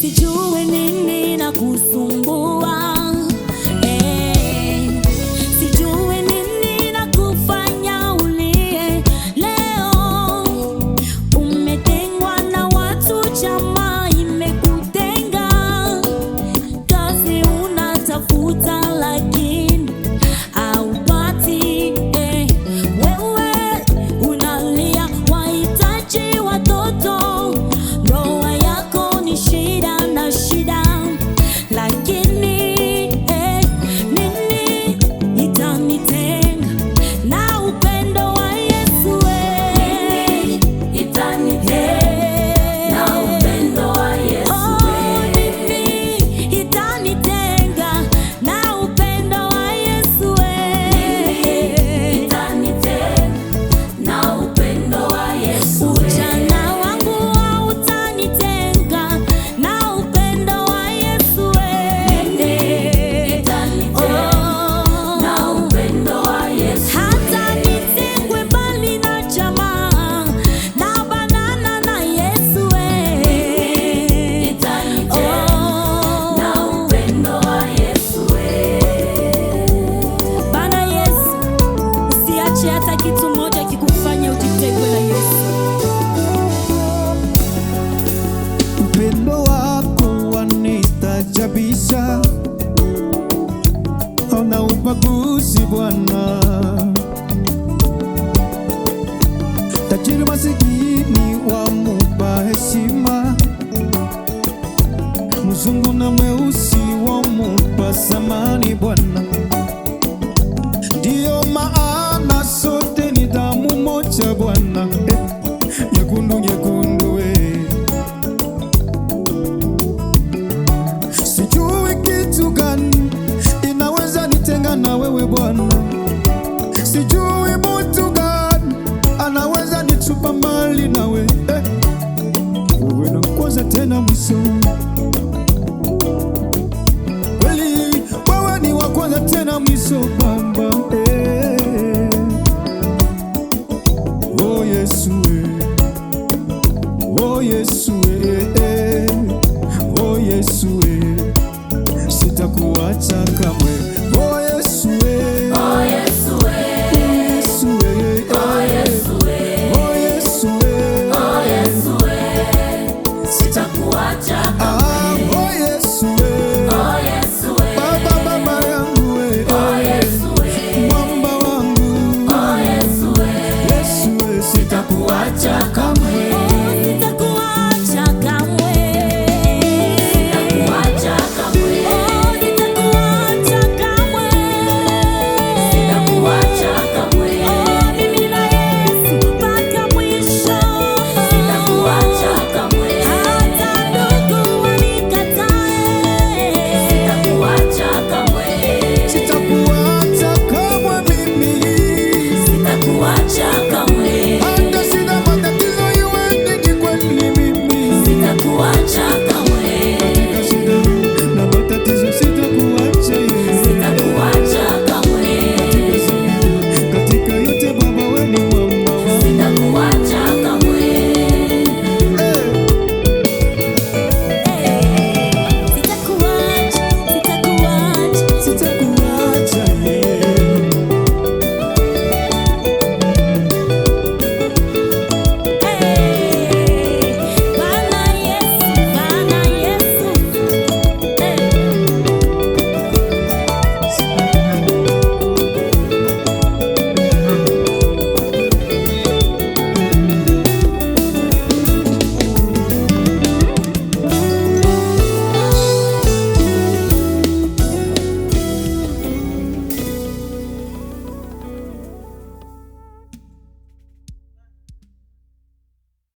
sijui nini na kusumbua, sijui nini na kufanya ulie leo. Umetengwa na watu, jamaa imekutenga, kazi unatafuta lakini haupati, wewe unalia wahitaji watoto, ndoa yako ni shida na shida, lakini nini itanitenga na upendo wa Yesu? Nini itanitenga na upendo wa Yesu? Nini itanitenga na upendo wa Yesu? Nini itanitenga na upendo wa Yesu? Ujana wangu hautanitenga na upendo wa Yesu. Nini itanitenga na upendo wa Yesu? Hata nitengwe mbali na jamaa, na banana na Yesu. Nini itanitenga na upendo wa Yesu? Bana Yesu, usiache hata kitu moja kikufanya ujitengwe na Yesu. Upendo wako wanitajabisha, hauna ubaguzi Bwana. Tajiri masikini wamupa heshima, mzungu na mweusi wamupa samani Bwana. Ndiyo maana sote ni damu moja Bwana, nyekundu nyekundu Sijui kitu gani inaweza nitenga na wewe Bwana, sijui mtu gani anaweza nitupa mbali nawe, wewe ndo kwanza tena mwisho, kweli wewe ni wa kwanza tena mwisho Baba, oh Yesu, oh Yesu, oh Yesu.